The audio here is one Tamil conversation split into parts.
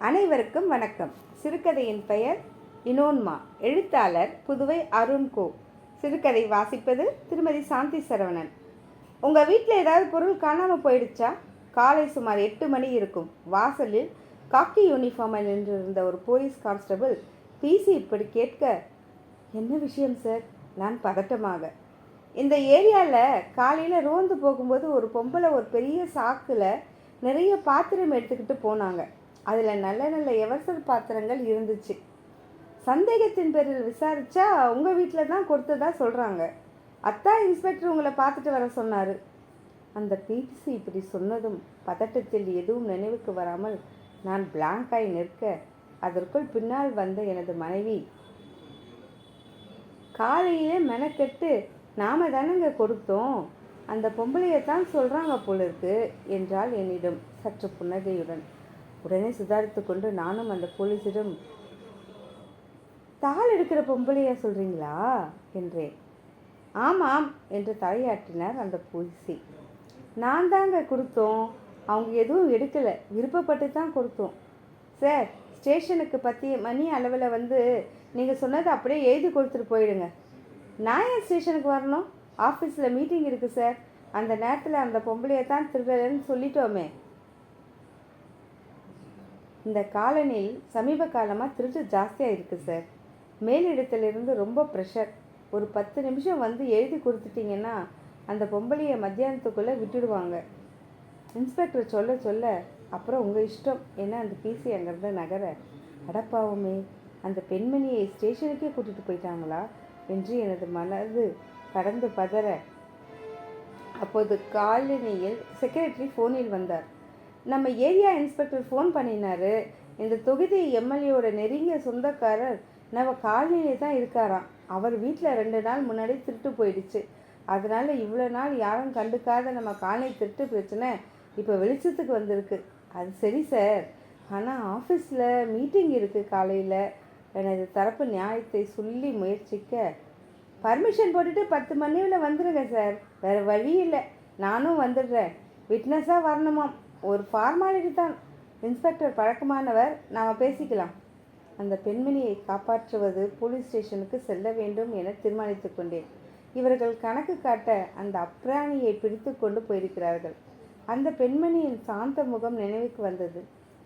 அனைவருக்கும் வணக்கம். சிறுகதையின் பெயர் இனோன்மா. எழுத்தாளர் புதுவை அருண்கோ. சிறுகதை வாசிப்பது திருமதி சாந்தி சரவணன். உங்கள் வீட்டில் ஏதாவது பொருள் காணாமல் போயிடுச்சா? காலை சுமார் 8 மணி இருக்கும். வாசலில் காக்கி யூனிஃபார்மில் நின்றிருந்த ஒரு போலீஸ் கான்ஸ்டபிள் பிசி இப்படி கேட்க, என்ன விஷயம் சார்? நான் பதட்டமாக, இந்த ஏரியாவில் காலையில் ரோந்து போகும்போது ஒரு பொம்பளை ஒரு பெரிய சாக்கில் நிறைய பாத்திரம் எடுத்துக்கிட்டு போனாங்க. அதில் நல்ல நல்ல எவசல் பாத்திரங்கள் இருந்துச்சு. சந்தேகத்தின் பேரில் விசாரித்தா உங்கள் வீட்டில் தான் கொடுத்ததா சொல்கிறாங்க. அத்தான் இன்ஸ்பெக்டர் உங்களை பார்த்துட்டு வர சொன்னார். அந்த பிசி இப்படி சொன்னதும் பதட்டத்தில் எதுவும் நினைவுக்கு வராமல் நான் பிளாங்காய் நிற்க, அதற்குள் பின்னால் வந்த எனது மனைவி, காலையிலே மெனக்கெட்டு நாம தானங்க கொடுத்தோம், அந்த பொம்பளையத்தான் சொல்கிறாங்க போல இருக்கு என்றால் என்னிடம் சற்று புன்னகையுடன். உடனே சுதாரித்து கொண்டு நானும் அந்த போலீஸிடம், தாள் எடுக்கிற பொம்பளையா சொல்கிறீங்களா என்றேன். ஆமாம் என்று தலையாட்டினார் அந்த போலீஸி. நான் தாங்க கொடுத்தோம், அவங்க எதுவும் எடுக்கலை, விருப்பப்பட்டு தான் கொடுத்தோம். சார், ஸ்டேஷனுக்கு 10 மணி அளவில் வந்து நீங்கள் சொன்னதை அப்படியே எழுதி கொடுத்துட்டு போயிடுங்க. நான் ஏன் ஸ்டேஷனுக்கு வரணும்? ஆஃபீஸில் மீட்டிங் இருக்குது சார். அந்த நேரத்தில் அந்த பொம்பளையை தான் திருடலன்னு சொல்லிட்டோமே. இந்த காலனில் சமீப காலமாக திருட்டு ஜாஸ்தியாக இருக்குது சார். மேலிடத்திலிருந்து ரொம்ப ப்ரெஷர். ஒரு 10 நிமிஷம் வந்து எழுதி கொடுத்துட்டிங்கன்னா அந்த பொம்பளையை மத்தியானத்துக்குள்ளே விட்டுடுவாங்க. இன்ஸ்பெக்டர் சொல்ல சொல்ல, அப்புறம் உங்கள் இஷ்டம் என்ன அந்த பிசி அங்கேருந்து நகர. அடப்பாவுமே, அந்த பெண்மணியை ஸ்டேஷனுக்கே கூட்டிகிட்டு போயிட்டாங்களா என்று எனது மனது கடந்து பதற, அப்போது காலனியில் செக்ரட்டரி ஃபோனில் வந்தார். நம்ம ஏரியா இன்ஸ்பெக்டர் ஃபோன் பண்ணினார். இந்த தொகுதி எம்எல்ஏவோட நெருங்கிய சொந்தக்காரர் நம்ம காலனியில் தான் இருக்காராம். அவர் வீட்டில் 2 நாள் முன்னாடி திருட்டு போயிடுச்சு. அதனால் இவ்வளோ நாள் யாரும் கண்டுக்காத நம்ம காலனி திருட்டு பிரச்சனை இப்போ வெளிச்சத்துக்கு வந்திருக்கு. அது சரி சார், ஆனால் ஆஃபீஸில் மீட்டிங் இருக்குது காலையில். எனது தரப்பு நியாயத்தை சொல்லி முயற்சிக்க, பர்மிஷன் போட்டுட்டு 10 மணியில் வந்துடுங்க சார், வேறு வழி இல்லை, நானும் வந்துடுறேன். விட்னஸாக வரணுமாம், ஒரு ஃபார்மாலிட்டி தான். இன்ஸ்பெக்டர் பழக்கமானவர், நாம் பேசிக்கலாம். அந்த பெண்மணியை காப்பாற்றுவது போலீஸ் ஸ்டேஷனுக்கு செல்ல வேண்டும் என தீர்மானித்து கொண்டேன். இவர்கள் கணக்கு காட்ட அந்த அப்ராணியை பிடித்து கொண்டு போயிருக்கிறார்கள். அந்த பெண்மணியின் சாந்த முகம் நினைவுக்கு வந்தது.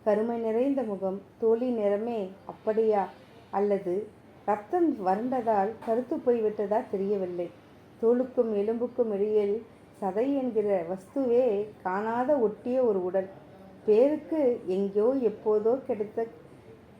கருமை நிறைந்த முகம், தோழி நிறமே அப்படியா, அல்லது ரத்தம் வறண்டதால் கருத்து போய்விட்டதா தெரியவில்லை. தோலுக்கும் எலும்புக்கும் இடையில் சதை என்கிற வஸ்துவே காணாத ஒட்டிய ஒரு உடல். பேருக்கு எங்கேயோ எப்போதோ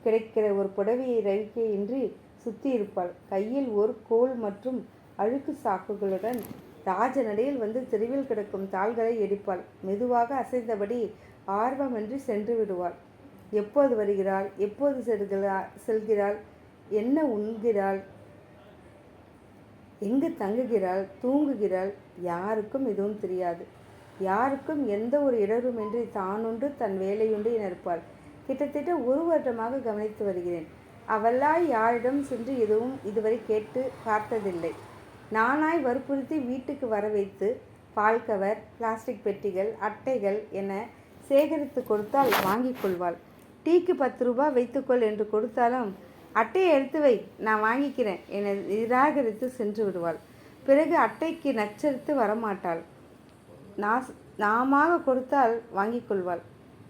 கிடைக்கிற ஒரு புடவையை ரவிக்கையின்றி சுற்றி இருப்பாள். கையில் ஒரு கோல் மற்றும் அழுக்கு சாக்குகளுடன் ராஜநடையில் வந்து தெருவில் கிடக்கும் தாள்களை எடுப்பாள். மெதுவாக அசைந்தபடி ஆர்வமின்றி சென்று விடுவாள். எப்போது வருகிறாள், எப்போது செல்கிறாள், என்ன உண்கிறாள், எங்கு தங்குகிறாள், தூங்குகிறாள், யாருக்கும் எதுவும் தெரியாது. யாருக்கும் எந்த ஒரு இடருமின்றி தானுண்டு தன் வேலையுண்டு என இருப்பாள். கிட்டத்தட்ட 1 வருடமாக கவனித்து வருகிறேன். அவளாய் யாரிடம் சென்று எதுவும் இதுவரை கேட்டு பார்த்ததில்லை. நானாய் வற்புறுத்தி வீட்டுக்கு வர வைத்து பால் கவர், பிளாஸ்டிக் பெட்டிகள், அட்டைகள் என சேகரித்து கொடுத்தால் வாங்கி கொள்வாள். டீக்கு 10 ரூபாய் வைத்துக்கொள் என்று கொடுத்தாலும், அட்டையை எடுத்து வை, நான் வாங்கிக்கிறேன் என நிராகரித்து சென்று விடுவாள். பிறகு அட்டைக்கு நச்சரித்து வரமாட்டாள். நாம கொடுத்தால் வாங்கி கொள்வாள்.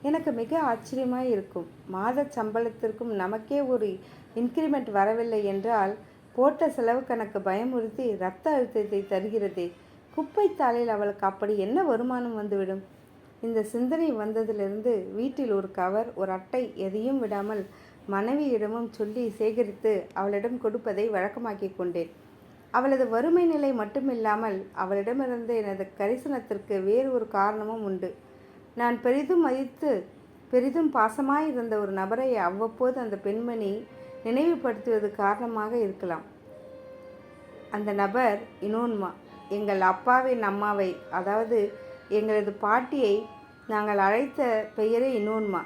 எனக்கு மிக ஆச்சரியமாய் இருக்கும். மாத சம்பளத்திற்கும் நமக்கே ஒரு இன்க்ரிமெண்ட் வரவில்லை என்றால் போட்ட செலவு கணக்கு பயமுறுத்தி இரத்த அழுத்தத்தை தருகிறதே. குப்பைத்தாளில் அவளுக்கு அப்படி என்ன வருமானம் வந்துவிடும்? இந்த சிந்தனை வந்ததிலிருந்து வீட்டில் ஒரு கவர், ஒரு அட்டை எதையும் விடாமல் மனைவியிடமும் சொல்லி சேகரித்து அவளிடம் கொடுப்பதை வழக்கமாக்கி கொண்டேன். அவளது வறுமை நிலை மட்டுமில்லாமல் அவளிடமிருந்து எனது கரிசனத்திற்கு வேறு ஒரு காரணமும் உண்டு. நான் பெரிதும் மதித்து பெரிதும் பாசமாயிருந்த ஒரு நபரை அவ்வப்போது அந்த பெண்மணி நினைவுபடுத்துவது காரணமாக இருக்கலாம். அந்த நபர் இனோன்மா. எங்கள் அப்பாவின் அம்மாவை, அதாவது எங்களது பாட்டியை நாங்கள் அழைத்த பெயரே இனோன்மா.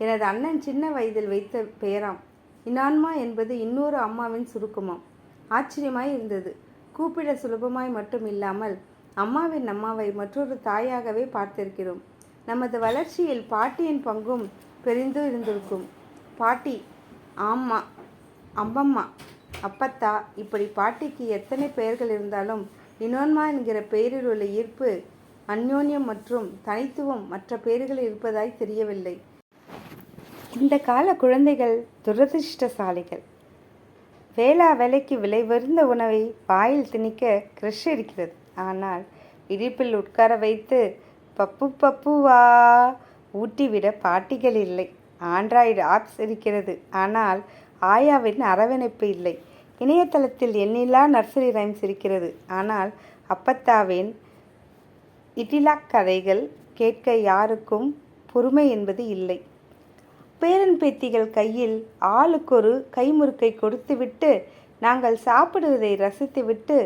எனது அண்ணன் சின்ன வயதில் வைத்த பெயராம். இனான்மா என்பது இன்னொரு அம்மாவின் சுருக்கமாம். ஆச்சரியமாய் இருந்தது. கூப்பிட சுலபமாய் மட்டும் இல்லாமல் அம்மாவின் அம்மாவை மற்றொரு தாயாகவே பார்த்திருக்கிறோம். நமது வளர்ச்சியில் பாட்டியின் பங்கும் பெரிந்து இருந்திருக்கும். பாட்டி, ஆம்மா, அம்மம்மா, அப்பத்தா, இப்படி பாட்டிக்கு எத்தனை பெயர்கள் இருந்தாலும் இனோன்மா என்கிற பெயரில் உள்ள ஈர்ப்பு, அந்யோன்யம் மற்றும் தனித்துவம் மற்ற பெயர்களில் இருப்பதாய் தெரியவில்லை. இந்த கால குழந்தைகள் துரதிர்ஷ்டசாலிகள். வேளா வேலைக்கு விலை உயர்ந்த உணவை வாயில் திணிக்க கிரஷ் இருக்கிறது. ஆனால் இடுப்பில் உட்கார வைத்து பப்பு பப்புவா ஊட்டிவிட பாட்டிகள் இல்லை. ஆண்ட்ராய்டு ஆப்ஸ் இருக்கிறது. ஆனால் ஆயாவின் அரவணைப்பு இல்லை. இணையதளத்தில் எண்ணில்லா நர்சரி ரைம்ஸ் இருக்கிறது. ஆனால் அப்பத்தாவின் இட்டிலாக் கதைகள் கேட்க யாருக்கும் பொறுமை என்பது இல்லை. பேரன் பேத்திகள் கையில் ஆளுக்கொரு கைமுறுக்கை கொடுத்துவிட்டு நாங்கள் சாப்பிடுவதை ரசித்துவிட்டு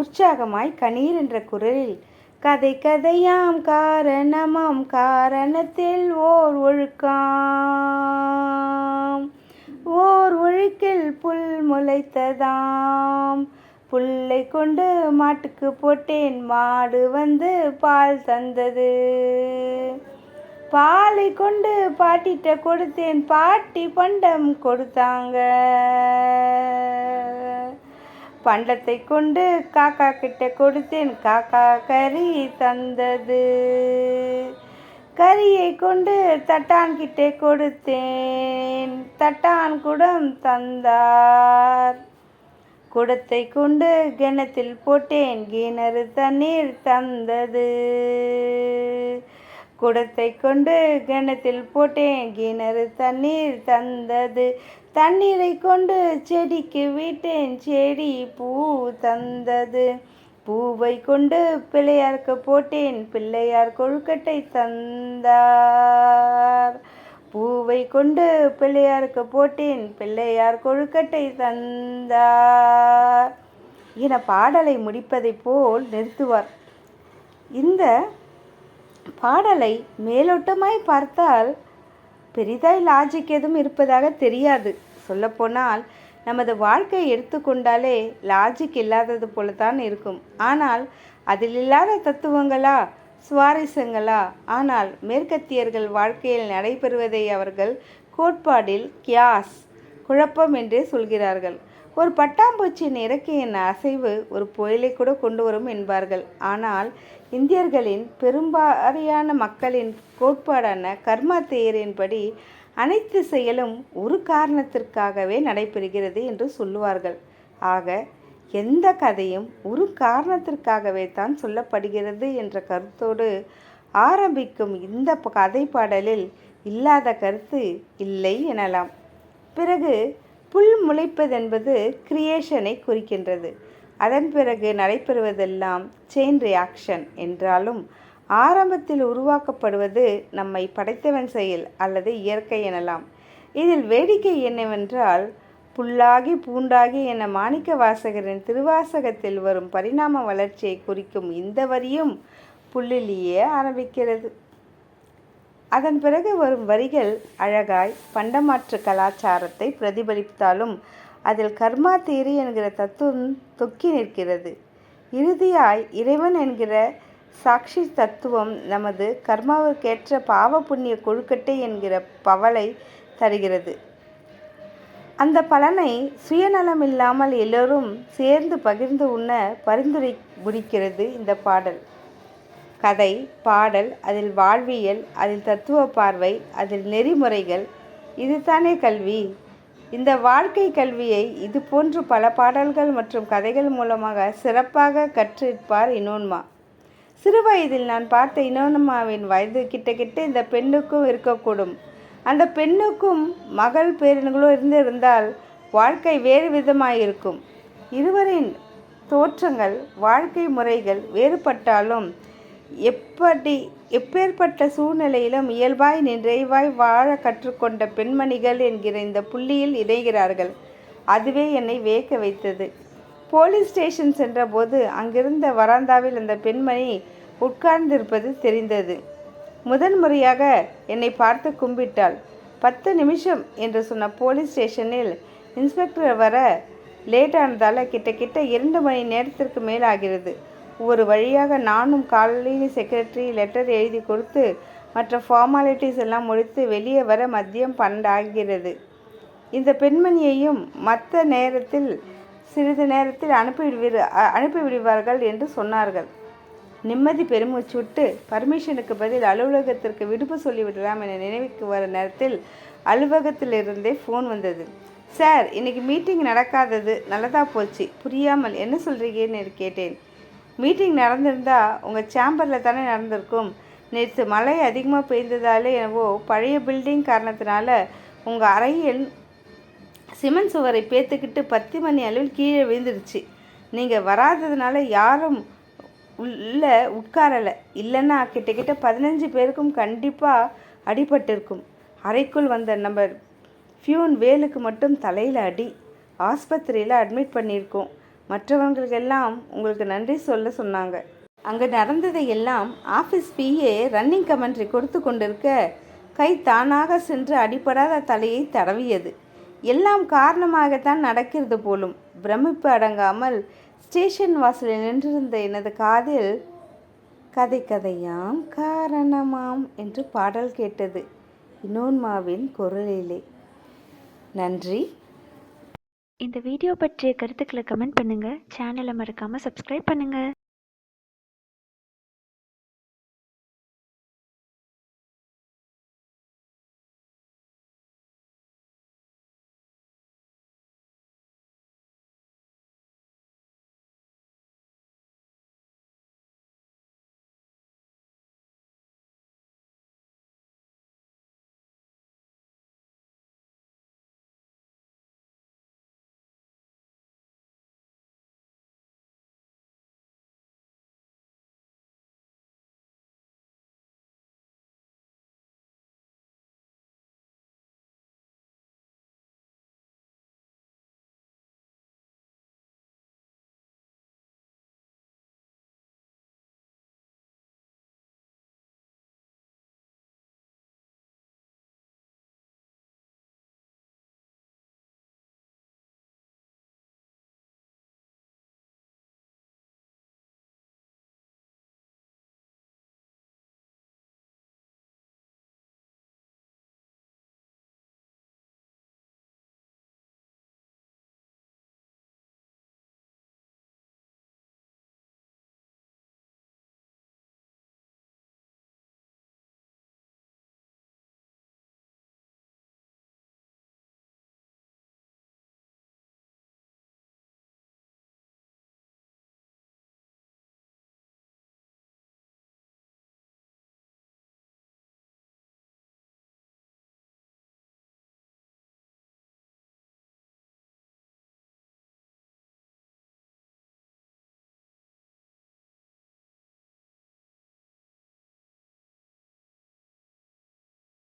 உற்சாகமாய் கணீர் என்ற குரலில் கதை கதையாம் காரணமாம் காரணத்தில் ஓர் ஒழுக்காம் ஓர் ஒழுக்கில் புல் முளைத்ததாம் புல்லை கொண்டு மாட்டுக்கு போட்டேன் மாடு வந்து பால் தந்தது பாலை கொண்டு பாட்டிட்ட கொடுத்தேன் பாட்டி பண்டம் கொடுத்தாங்க பண்டத்தை கொண்டு காக்கா கிட்ட கொடுத்தேன் காக்கா கறி தந்தது கறியை கொண்டு தட்டான் கிட்ட கொடுத்தேன் தட்டான் குடம் தந்தார் குடத்தை கொண்டு கிணத்தில் போட்டேன் கிணறு தண்ணீர் தந்தது குடத்தை கொண்டு கிணத்தில் போட்டேன் கிணறு தண்ணீர் தந்தது தண்ணீரை கொண்டு செடிக்கு விட்டேன் செடி பூ தந்தது பூவை கொண்டு பிள்ளையாருக்கு போட்டேன் பிள்ளையார் கொழுக்கட்டை தந்தார் பூவை கொண்டு பிள்ளையாருக்கு போட்டேன் பிள்ளையார் கொழுக்கட்டை தந்தார் என பாடலை முடிப்பதை போல் நிறுத்துவார். இந்த பாடலை மேலோட்டமாய் பார்த்தால் பெரிதாய் லாஜிக் எதுவும் இருப்பதாக தெரியாது. சொல்லப்போனால் நமது வாழ்க்கையை எடுத்துக்கொண்டாலே லாஜிக் இல்லாதது போலத்தான் இருக்கும். ஆனால் அதில் இல்லாத தத்துவங்களா, சுவாரஸ்யங்களா? ஆனால் மேற்கத்தியர்கள் வாழ்க்கையில் நடைபெறுவதை அவர்கள் கோட்பாடில் கியாஸ், குழப்பம் என்றே சொல்கிறார்கள். ஒரு பட்டாம்பூச்சியின் இறக்கையின் அசைவு ஒரு புயலை கூட கொண்டு வரும் என்பார்கள். ஆனால் இந்தியர்களின் பெரும்பாலான மக்களின் கோட்பாடான கர்மா தியரியின்படி அனைத்து செயலும் ஒரு காரணத்திற்காகவே நடைபெறுகிறது என்று சொல்லுவார்கள். ஆக எந்த கதையும் ஒரு காரணத்திற்காகவே தான் சொல்லப்படுகிறது என்ற கருத்தோடு ஆரம்பிக்கும் இந்த கதை பாடலில் இல்லாத கருத்து இல்லை எனலாம். பிறகு புல் முளைப்பதென்பது கிரியேஷனை குறிக்கின்றது. அதன் பிறகு நடைபெறுவதெல்லாம் செயின் ரியாக்ஷன் என்றாலும் ஆரம்பத்தில் உருவாக்கப்படுவது நம்மை படைத்தவன் செயல் அல்லது இயற்கை எனலாம். இதில் வேடிக்கை என்னவென்றால் புல்லாகி பூண்டாகி என மாணிக்க வாசகரின் திருவாசகத்தில் வரும் பரிணாம வளர்ச்சியை குறிக்கும் இந்த வரியும் புல்லிலேயே ஆரம்பிக்கிறது. அதன் பிறகு வரும் வரிகள் அழகாய் பண்டமாற்று கலாச்சாரத்தை பிரதிபலித்தாலும் அதில் கர்மா தியரி என்கிற தத்துவம் தொக்கி நிற்கிறது. இறுதியாய் இறைவன் என்கிற சாட்சி தத்துவம் நமது கர்மாவிற்கேற்ற பாவ புண்ணிய கொழுக்கட்டை என்கிற பவளை தருகிறது. அந்த பலனை சுயநலம் இல்லாமல் எல்லோரும் சேர்ந்து பகிர்ந்து உண்ண பரிந்துரை முடிக்கிறது இந்த பாடல். கதை, பாடல், அதில் வாழ்வியல், அதில் தத்துவ பார்வை, அதில் நெறிமுறைகள், இதுதானே கல்வி. இந்த வாழ்க்கை கல்வியை இது போன்று பல பாடல்கள் மற்றும் கதைகள் மூலமாக சிறப்பாக கற்றிருப்பார் இனோன்மா. சிறு வயதில் நான் பார்த்த இனோன்மாவின் வயது கிட்ட இந்த பெண்ணுக்கும் இருக்கக்கூடும். அந்த பெண்ணுக்கும் மகள் பேரன்களோ இருந்திருந்தால் வாழ்க்கை வேறு விதமாயிருக்கும். இருவரின் தோற்றங்கள், வாழ்க்கை முறைகள் வேறுபட்டாலும் எப்பேற்பட்ட சூழ்நிலையிலும் இயல்பாய் நிறைவாய் வாழ கற்றுக்கொண்ட பெண்மணிகள் என்கிற இந்த புள்ளியில் இணைகிறார்கள். அதுவே என்னை வியக்க வைத்தது. போலீஸ் ஸ்டேஷன் சென்றபோது அங்கிருந்த வராந்தாவில் அந்த பெண்மணி உட்கார்ந்திருப்பது தெரிந்தது. முதன்முறையாக என்னை பார்த்து கும்பிட்டாள். 10 நிமிஷம் என்று சொன்ன போலீஸ் ஸ்டேஷனில் இன்ஸ்பெக்டர் வர லேட்டானதால் கிட்ட 2 மணி நேரத்திற்கு மேலாகிறது. ஒரு வழியாக நானும் காலனி செக்ரட்டரி லெட்டர் எழுதி கொடுத்து மற்ற ஃபார்மாலிட்டிஸ் எல்லாம் முடித்து வெளியே வர மதியம் 12 ஆகிறது. இந்த பெண்மணியையும் மற்ற நேரத்தில் சிறிது நேரத்தில் அனுப்பிவிடுவார்கள் என்று சொன்னார்கள். நிம்மதி பெருமூச்சு விட்டு பர்மிஷனுக்கு பதில் அலுவலகத்திற்கு விடுப்பு சொல்லிவிடலாம் என நினைவுக்கு வர நேரத்தில் அலுவலகத்திலிருந்தே ஃபோன் வந்தது. சார், இன்னைக்கு மீட்டிங் நடக்காதது நல்லதா போச்சு. புரியாமல் என்ன சொல்கிறீங்கன்னு கேட்டேன். மீட்டிங் நடந்திருந்தா உங்கள் சேம்பரில் தானே நடந்திருக்கும். நேற்று மழை அதிகமாக பெய்ததாலே என்னவோ பழைய பில்டிங் காரணத்தினால உங்கள் அறையில் சிமெண்ட் சுவரை பேத்துக்கிட்டு 10 மணி அளவில் கீழே விழுந்துடுச்சு. நீங்கள் வராததுனால யாரும் உள்ளே உட்காரலை. இல்லைன்னா கிட்டக்கிட்ட 15 பேருக்கும் கண்டிப்பாக அடிபட்டிருக்கும். அறைக்குள் வந்த நம்ம ஃபியூன் வேலுக்கு மட்டும் தலையில் அடி. ஆஸ்பத்திரியில் அட்மிட் பண்ணியிருக்கோம். மற்றவங்களுக்கெல்லாம் உங்களுக்கு நன்றி சொல்ல சொன்னாங்க. அங்கே நடந்ததை எல்லாம் ஆஃபீஸ் பிஏ ரன்னிங் கமெண்ட்ரி கொடுத்து கொண்டிருக்க கை தானாக சென்று அடிபடாத தலையை தடவியது. எல்லாம் காரணமாகத்தான் நடக்கிறது போலும். பிரமிப்பு அடங்காமல் ஸ்டேஷன் வாசலில் நின்றிருந்த எனது காதில் கதை கதையாம் காரணமாம் என்று பாடல் கேட்டது, இனோன்மாவின் குரலிலே. நன்றி. இந்த வீடியோ பற்றிய கருத்துக்களை கமெண்ட் பண்ணுங்கள். சேனலை மறக்காமல் சப்ஸ்கிரைப் பண்ணுங்கள்.